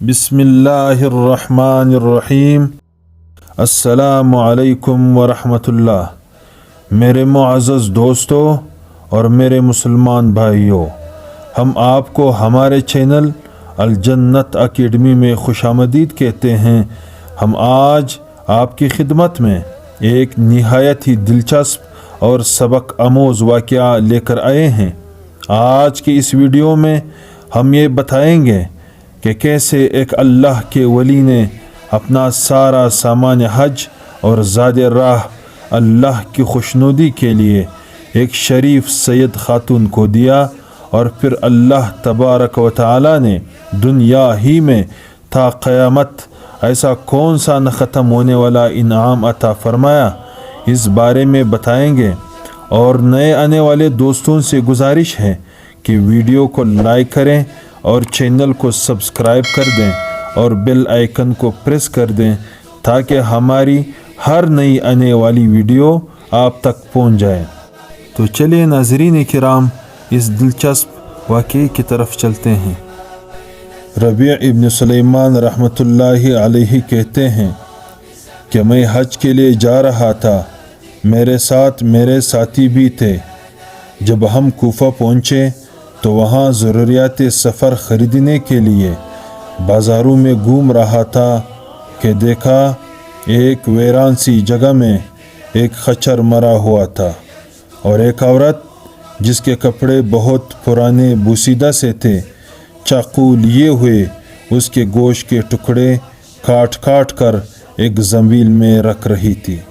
बिस्मिल्लाहिर रहमानिर रहीम। अस्सलामु अलैकुम वरहमतुल्लाह। मेरे मुअज़्ज़ज़ दोस्तों और मेरे मुसलमान भाइयों, हम आपको हमारे चैनल अल जन्नत अकेडमी में खुशामदीद कहते हैं। हम आज आपकी खिदमत में एक निहायत ही दिलचस्प और सबक आमोज़ वाक़या लेकर आए हैं। आज की इस वीडियो में हम ये बताएंगे कि कैसे एक अल्लाह के वली ने अपना सारा सामान हज और ज़ादे राह अल्लाह की खुशनुदी के लिए एक शरीफ सैयद खातून को दिया, और फिर अल्लाह तबारक व तआला ने दुनिया ही में था क़यामत ऐसा कौन सा न ख़त्म होने वाला इनाम अता फरमाया, इस बारे में बताएंगे। और नए आने वाले दोस्तों से गुजारिश है कि वीडियो को लाइक करें और चैनल को सब्सक्राइब कर दें और बेल आइकन को प्रेस कर दें ताकि हमारी हर नई आने वाली वीडियो आप तक पहुंच जाए। तो चलिए नाज़रीन किराम, इस दिलचस्प वाक़ये की तरफ चलते हैं। रबी इब्न सुलेमान रहमतुल्लाहि अलैहि कहते हैं कि मैं हज के लिए जा रहा था, मेरे साथ मेरे साथी भी थे। जब हम कूफा पहुँचे तो वहाँ ज़रूरियात सफ़र ख़रीदने के लिए बाज़ारों में घूम रहा था कि देखा एक वीरान सी जगह में एक खच्चर मरा हुआ था और एक औरत जिसके कपड़े बहुत पुराने बोसीदा से थे, चाकू लिए हुए उसके गोश्त के टुकड़े काट काट कर एक ज़मील में रख रही थी।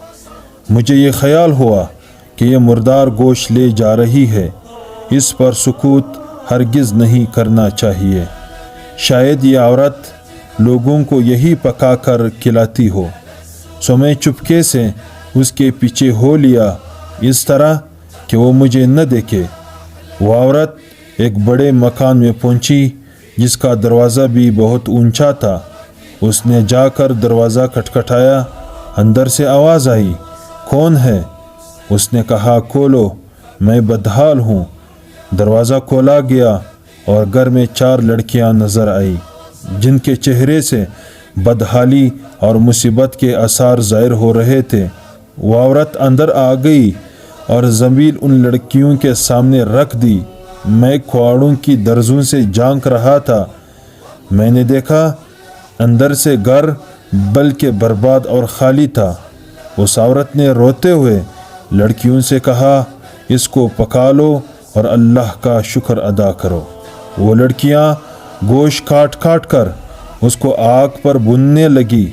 मुझे ये ख़याल हुआ कि यह मुर्दार गोश्त ले जा रही है, इस पर सुकूत हरगिज़ नहीं करना चाहिए। शायद ये औरत लोगों को यही पका कर खिलाती हो। सो मैं चुपके से उसके पीछे हो लिया, इस तरह कि वो मुझे न देखे। वो औरत एक बड़े मकान में पहुंची जिसका दरवाज़ा भी बहुत ऊंचा था। उसने जाकर दरवाज़ा खटखटाया। अंदर से आवाज़ आई, कौन है? उसने कहा, खोलो, मैं बदहाल हूँ। दरवाज़ा खोला गया और घर में 4 लड़कियां नज़र आई जिनके चेहरे से बदहाली और मुसीबत के आसार ज़ाहिर हो रहे थे। वो औरत अंदर आ गई और ज़मील उन लड़कियों के सामने रख दी। मैं ख्वाड़ों की दर्जों से झांक रहा था। मैंने देखा अंदर से घर बल्कि बर्बाद और खाली था। उस औरत ने रोते हुए लड़कियों से कहा, इसको पका लो और अल्लाह का शुक्र अदा करो। वो लड़कियां गोश्त काट काट कर उसको आग पर भूनने लगी।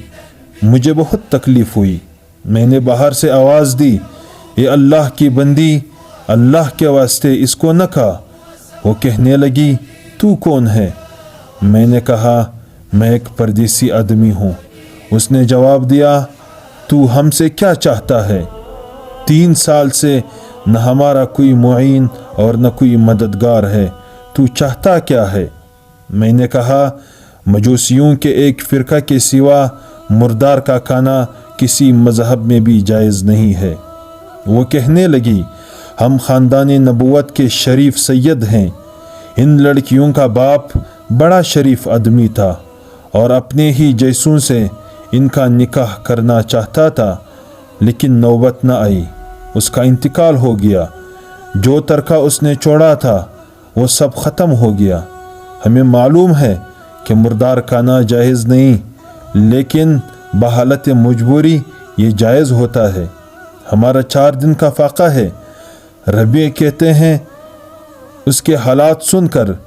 मुझे बहुत तकलीफ़ हुई। मैंने बाहर से आवाज़ दी, ये अल्लाह की बंदी, अल्लाह के वास्ते इसको न खा। वो कहने लगी, तू कौन है? मैंने कहा, मैं एक परदेसी आदमी हूँ। उसने जवाब दिया, तू हमसे क्या चाहता है? 3 साल से न हमारा कोई मुईन और न कोई मददगार है, तू चाहता क्या है? मैंने कहा, मजूसियों के एक फ़िरका के सिवा मुर्दार का खाना किसी मज़हब में भी जायज़ नहीं है। वो कहने लगी, हम ख़ानदान नबूवत के शरीफ सैयद हैं। इन लड़कियों का बाप बड़ा शरीफ आदमी था और अपने ही जैसों से इनका निकाह करना चाहता था, लेकिन नौबत न आई। उसका इंतकाल हो गया। जो तरका उसने छोड़ा था वो सब ख़त्म हो गया। हमें मालूम है कि मुर्दार खाना जायज़ नहीं, लेकिन बहालत मजबूरी ये जायज़ होता है। हमारा 4 दिन का फाका है। रबी कहते हैं, उसके हालात सुनकर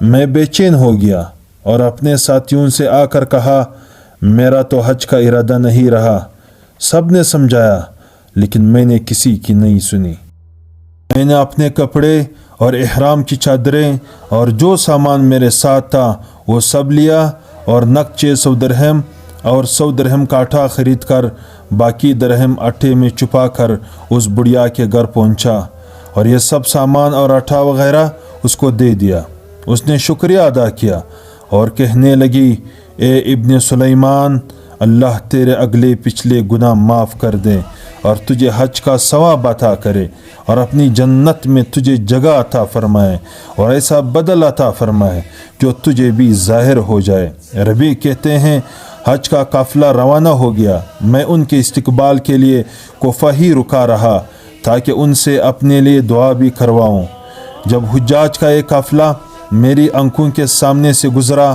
मैं बेचैन हो गया और अपने साथियों से आकर कहा, मेरा तो हज का इरादा नहीं रहा। सब ने समझाया लेकिन मैंने किसी की नहीं सुनी। मैंने अपने कपड़े और इहराम की चादरें और जो सामान मेरे साथ था वो सब लिया और नक़द 600 दरहम और 100 दरहम का आटा ख़रीद कर बाकी दरहम आटे में छुपा कर उस बुढ़िया के घर पहुंचा और ये सब सामान और आटा वगैरह उसको दे दिया। उसने शुक्रिया अदा किया और कहने लगी, ए इब्न सुलेमान, अल्लाह तेरे अगले पिछले गुनाह माफ़ कर दे اور تجھے حج کا ثواب عطا کرے اور اپنی جنت میں تجھے جگہ عطا فرمائے اور ایسا بدل عطا فرمائے جو تجھے بھی ظاہر ہو جائے۔ ربیع کہتے ہیں حج کا قافلہ روانہ ہو گیا، میں ان کے استقبال کے لیے کوفہ ہی رکا رہا تاکہ ان سے اپنے لیے دعا بھی کرواؤں۔ جب حجاج کا ایک قافلہ میری آنکھوں کے سامنے سے گزرا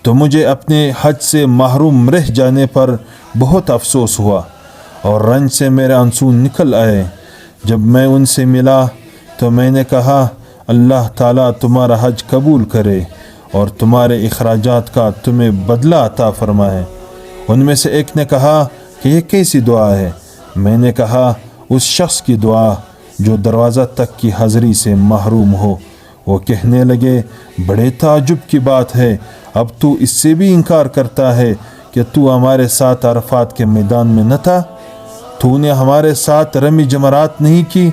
تو مجھے اپنے حج سے محروم رہ جانے پر بہت افسوس ہوا اور رنج سے میرے آنسو نکل آئے۔ جب میں ان سے ملا تو میں نے کہا اللہ تعالیٰ تمہارا حج قبول کرے اور تمہارے اخراجات کا تمہیں بدلہ عطا فرمائے۔ ان میں سے ایک نے کہا کہ یہ کیسی دعا ہے؟ میں نے کہا اس شخص کی دعا جو دروازہ تک کی حاضری سے محروم ہو۔ وہ کہنے لگے بڑے تعجب کی بات ہے، اب تو اس سے بھی انکار کرتا ہے کہ تو ہمارے ساتھ عرفات کے میدان میں نہ تھا؟ تو نے ہمارے ساتھ رمی جمرات نہیں کی؟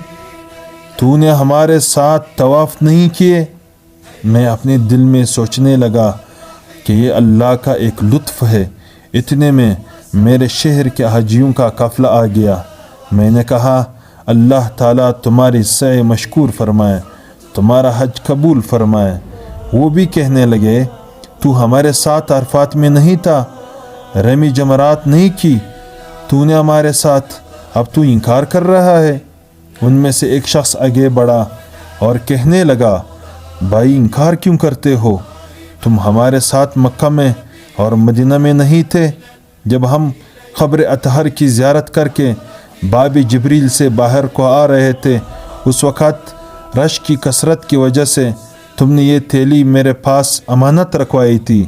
تو نے ہمارے ساتھ طواف نہیں کیے؟ میں اپنے دل میں سوچنے لگا کہ یہ اللہ کا ایک لطف ہے۔ اتنے میں میرے شہر کے حاجیوں کا قافلہ آ گیا۔ میں نے کہا اللہ تعالیٰ تمہاری سعی مشکور فرمائے، تمہارا حج قبول فرمائے۔ وہ بھی کہنے لگے تو ہمارے ساتھ عرفات میں نہیں تھا، رمی جمرات نہیں کی، تو نے ہمارے ساتھ، اب تو انکار کر رہا ہے۔ ان میں سے ایک شخص آگے بڑھا اور کہنے لگا بھائی انکار کیوں کرتے ہو؟ تم ہمارے ساتھ مکہ میں اور مدینہ میں نہیں تھے جب ہم قبر اطہر کی زیارت کر کے باب جبریل سے باہر کو آ رہے تھے۔ اس وقت رش کی کثرت کی وجہ سے تم نے یہ تھیلی میرے پاس امانت رکھوائی تھی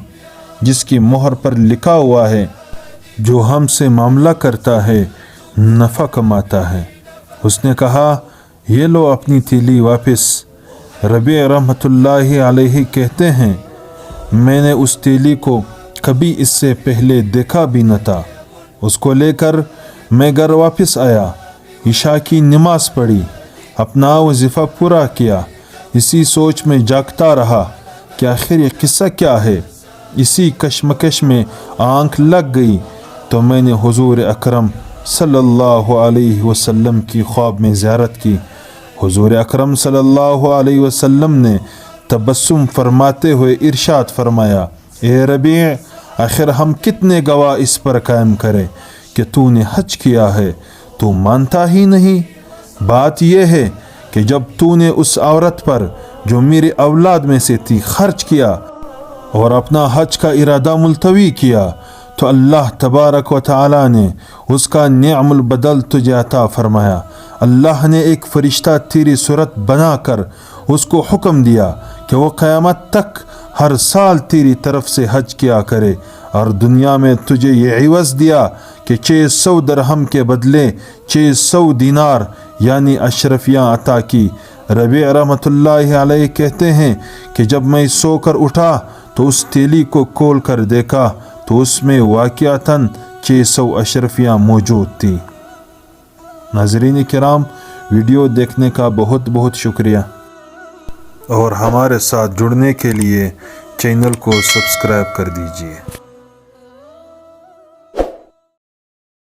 جس کی مہر پر لکھا ہوا ہے جو ہم سے معاملہ کرتا ہے نفع کماتا ہے۔ اس نے کہا یہ لو اپنی تھیلی واپس۔ ربیع رحمۃ اللہ علیہ کہتے ہیں میں نے اس تھیلی کو کبھی اس سے پہلے دیکھا بھی نہ تھا۔ اس کو لے کر میں گھر واپس آیا، عشاء کی نماز پڑھی، اپنا وظیفہ پورا کیا، اسی سوچ میں جاگتا رہا کہ آخر یہ قصہ کیا ہے۔ اسی کشمکش میں آنکھ لگ گئی تو میں نے حضور اکرم صلی اللہ علیہ وسلم کی خواب میں زیارت کی۔ حضور اکرم صلی اللہ علیہ وسلم نے تبسم فرماتے ہوئے ارشاد فرمایا اے ربیع، آخر ہم کتنے گواہ اس پر قائم کریں کہ تو نے حج کیا ہے، تو مانتا ہی نہیں۔ بات یہ ہے کہ جب تو نے اس عورت پر جو میری اولاد میں سے تھی خرچ کیا اور اپنا حج کا ارادہ ملتوی کیا تو اللہ تبارک و تعالی نے اس کا نعم البدل تجھے عطا فرمایا۔ اللہ نے ایک فرشتہ تیری صورت بنا کر اس کو حکم دیا کہ وہ قیامت تک ہر سال تیری طرف سے حج کیا کرے، اور دنیا میں تجھے یہ عوض دیا کہ 600 درہم کے بدلے 600 دینار یعنی اشرفیاں عطا کی۔ ربیع رحمۃ اللہ علیہ کہتے ہیں کہ جب میں سو کر اٹھا تو اس تھیلی کو کھول کر دیکھا تو اس میں واقعتاً 600 اشرفیاں موجود تھیں۔ ناظرین کرام، ویڈیو دیکھنے کا بہت بہت شکریہ، اور ہمارے ساتھ جڑنے کے لیے چینل کو سبسکرائب کر دیجیے۔